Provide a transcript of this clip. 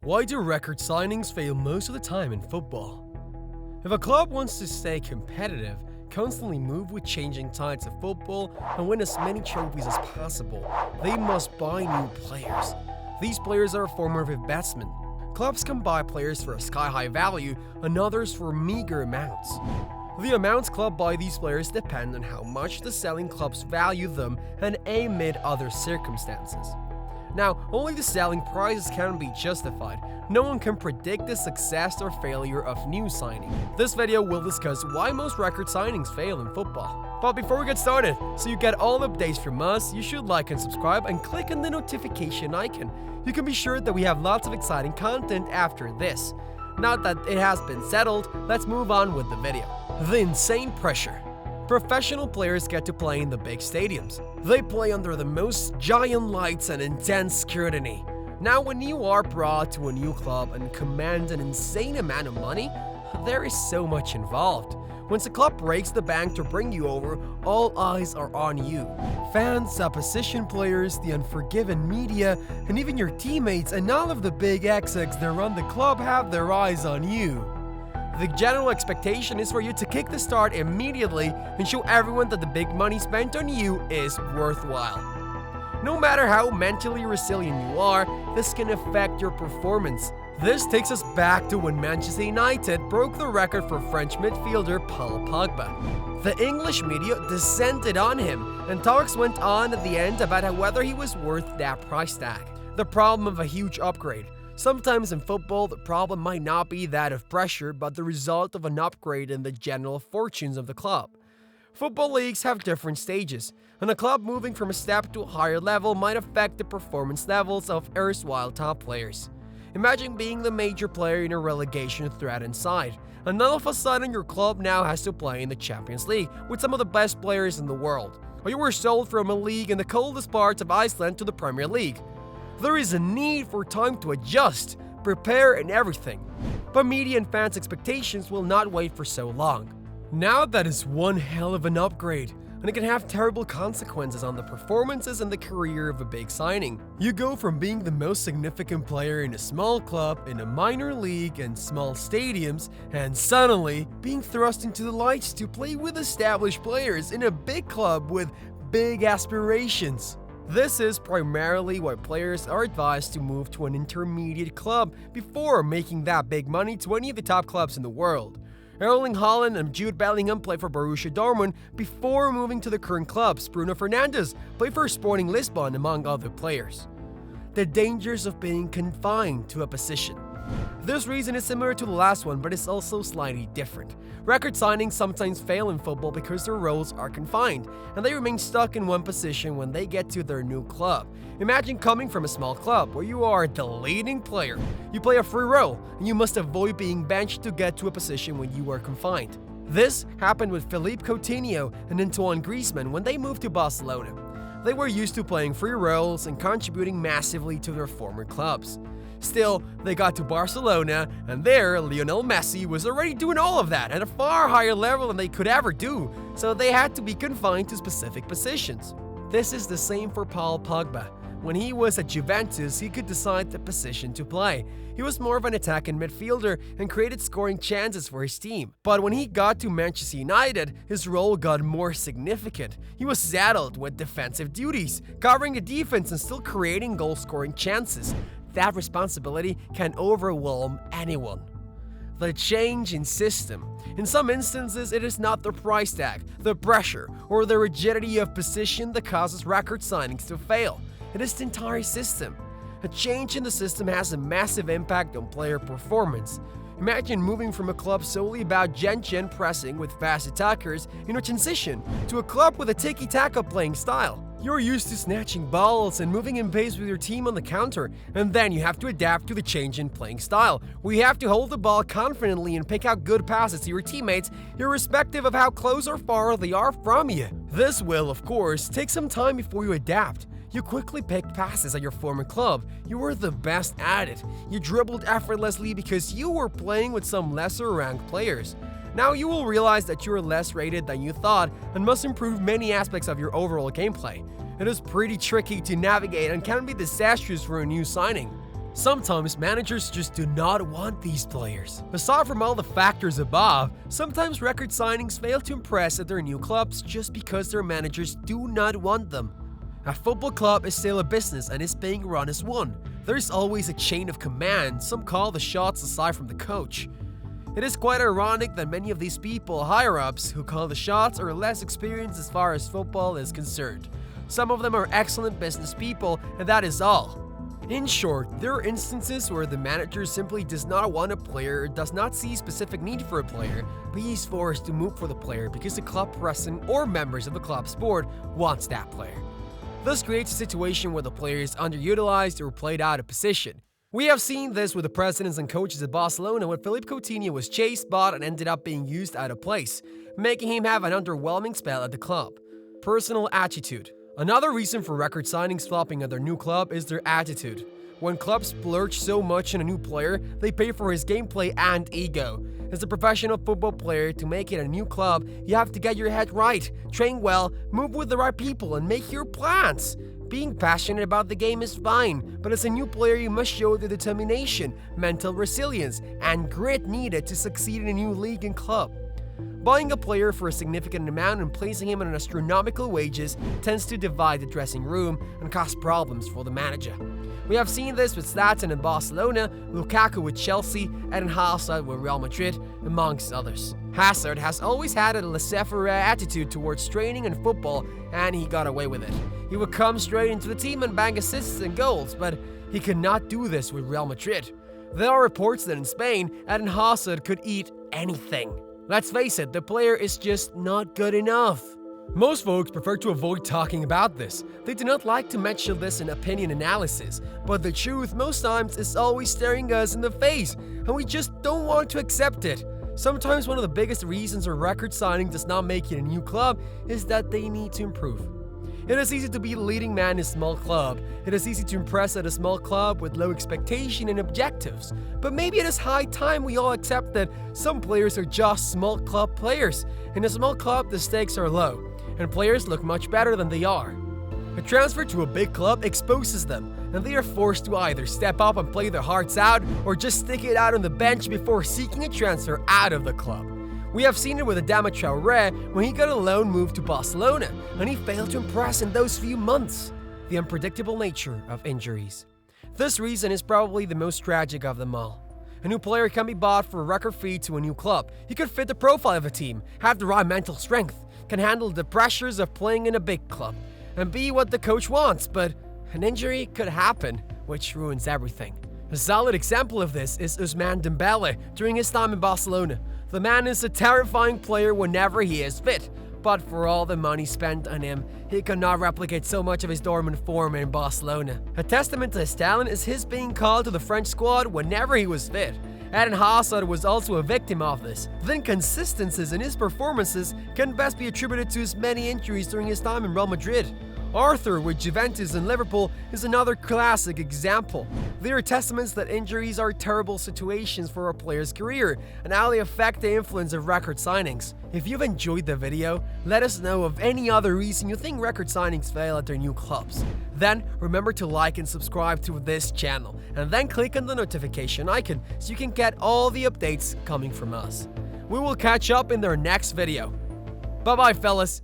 Why do record signings fail most of the time in football? If a club wants to stay competitive, constantly move with changing tides of football, and win as many trophies as possible, they must buy new players. These players are a form of investment. Clubs can buy players for a sky-high value and others for meager amounts. The amounts clubs buy these players depend on how much the selling clubs value them and amid other circumstances. Now, only the selling prices can be justified. No one can predict the success or failure of new signing. This video will discuss why most record signings fail in football. But before we get started, so you get all updates from us, you should like and subscribe and click on the notification icon. You can be sure that we have lots of exciting content after this. Now that it has been settled, let's move on with the video. The insane pressure. Professional players get to play in the big stadiums. They play under the most giant lights and intense scrutiny. Now, when you are brought to a new club and command an insane amount of money, there is so much involved. Once a club breaks the bank to bring you over, all eyes are on you. Fans, opposition players, the unforgiven media, and even your teammates and all of the big execs that run the club have their eyes on you. The general expectation is for you to kick the start immediately and show everyone that the big money spent on you is worthwhile. No matter how mentally resilient you are, this can affect your performance. This takes us back to when Manchester United broke the record for French midfielder Paul Pogba. The English media descended on him, and talks went on at the end about whether he was worth that price tag. The problem of a huge upgrade. Sometimes in football, the problem might not be that of pressure, but the result of an upgrade in the general fortunes of the club. Football leagues have different stages, and a club moving from a step to a higher level might affect the performance levels of erstwhile top players. Imagine being the major player in a relegation threatened side, and all of a sudden your club now has to play in the Champions League with some of the best players in the world. Or you were sold from a league in the coldest parts of Iceland to the Premier League. There is a need for time to adjust, prepare, and everything. But media and fans' expectations will not wait for so long. Now that is one hell of an upgrade, and it can have terrible consequences on the performances and the career of a big signing. You go from being the most significant player in a small club, in a minor league, and small stadiums, and suddenly being thrust into the lights to play with established players in a big club with big aspirations. This is primarily why players are advised to move to an intermediate club before making that big money to any of the top clubs in the world. Erling Haaland and Jude Bellingham play for Borussia Dortmund before moving to the current clubs. Bruno Fernandes played for Sporting Lisbon, among other players. The dangers of being confined to a position. This reason is similar to the last one, but it's also slightly different. Record signings sometimes fail in football because their roles are confined, and they remain stuck in one position when they get to their new club. Imagine coming from a small club where you are the leading player. You play a free role, and you must avoid being benched to get to a position when you are confined. This happened with Philippe Coutinho and Antoine Griezmann when they moved to Barcelona. They were used to playing free roles and contributing massively to their former clubs. Still, they got to Barcelona, and there, Lionel Messi was already doing all of that at a far higher level than they could ever do, so they had to be confined to specific positions. This is the same for Paul Pogba. When he was at Juventus, he could decide the position to play. He was more of an attacking midfielder and created scoring chances for his team. But when he got to Manchester United, his role got more significant. He was saddled with defensive duties, covering the defense and still creating goal-scoring chances. That responsibility can overwhelm anyone. The change in system. In some instances, it is not the price tag, the pressure, or the rigidity of position that causes record signings to fail. It is the entire system. A change in the system has a massive impact on player performance. Imagine moving from a club solely about gen pressing with fast attackers in a transition to a club with a tiki-taka playing style. You're used to snatching balls and moving in pace with your team on the counter, and then you have to adapt to the change in playing style, where you have to hold the ball confidently and pick out good passes to your teammates, irrespective of how close or far they are from you. This will, of course, take some time before you adapt. You quickly picked passes at your former club. You were the best at it. You dribbled effortlessly because you were playing with some lesser-ranked players. Now you will realize that you are less rated than you thought and must improve many aspects of your overall gameplay. It is pretty tricky to navigate and can be disastrous for a new signing. Sometimes managers just do not want these players. Aside from all the factors above, sometimes record signings fail to impress at their new clubs just because their managers do not want them. A football club is still a business and is being run as one. There is always a chain of command, some call the shots aside from the coach. It is quite ironic that many of these people, higher-ups, who call the shots are less experienced as far as football is concerned. Some of them are excellent business people, and that is all. In short, there are instances where the manager simply does not want a player or does not see specific need for a player, but he is forced to move for the player because the club president or members of the club's board wants that player. This creates a situation where the player is underutilized or played out of position. We have seen this with the presidents and coaches at Barcelona when Philippe Coutinho was chased, bought, and ended up being used out of place, making him have an underwhelming spell at the club. Personal attitude. Another reason for record signings flopping at their new club is their attitude. When clubs splurge so much on a new player, they pay for his gameplay and ego. As a professional football player, to make it a new club, you have to get your head right, train well, move with the right people, and make your plans. Being passionate about the game is fine, but as a new player you must show the determination, mental resilience, and grit needed to succeed in a new league and club. Buying a player for a significant amount and placing him on astronomical wages tends to divide the dressing room and cause problems for the manager. We have seen this with Zlatan in Barcelona, Lukaku with Chelsea, Eden Hazard with Real Madrid, amongst others. Hazard has always had a laissez-faire attitude towards training and football, and he got away with it. He would come straight into the team and bang assists and goals, but he could not do this with Real Madrid. There are reports that in Spain, Eden Hazard could eat anything. Let's face it, the player is just not good enough. Most folks prefer to avoid talking about this. They do not like to mention this in opinion analysis, but the truth most times is always staring us in the face, and we just don't want to accept it. Sometimes one of the biggest reasons a record signing does not make it a new club is that they need to improve. It is easy to be the leading man in a small club. It is easy to impress at a small club with low expectation and objectives. But maybe it is high time we all accept that some players are just small club players. In a small club, the stakes are low, and players look much better than they are. A transfer to a big club exposes them, and they are forced to either step up and play their hearts out or just stick it out on the bench before seeking a transfer out of the club. We have seen it with Adama Traoré when he got a loan move to Barcelona, and he failed to impress in those few months. The unpredictable nature of injuries. This reason is probably the most tragic of them all. A new player can be bought for a record fee to a new club. He could fit the profile of a team, have the right mental strength, can handle the pressures of playing in a big club, and be what the coach wants, but an injury could happen, which ruins everything. A solid example of this is Ousmane Dembele during his time in Barcelona. The man is a terrifying player whenever he is fit, but for all the money spent on him, he could not replicate so much of his dormant form in Barcelona. A testament to his talent is his being called to the French squad whenever he was fit. Eden Hazard was also a victim of this. The inconsistencies in his performances can best be attributed to his many injuries during his time in Real Madrid. Arthur with Juventus and Liverpool is another classic example. They are testaments that injuries are terrible situations for a player's career and how they affect the influence of record signings. If you've enjoyed the video, let us know of any other reason you think record signings fail at their new clubs. Then remember to like and subscribe to this channel, and then click on the notification icon so you can get all the updates coming from us. We will catch up in their next video. Bye bye, fellas.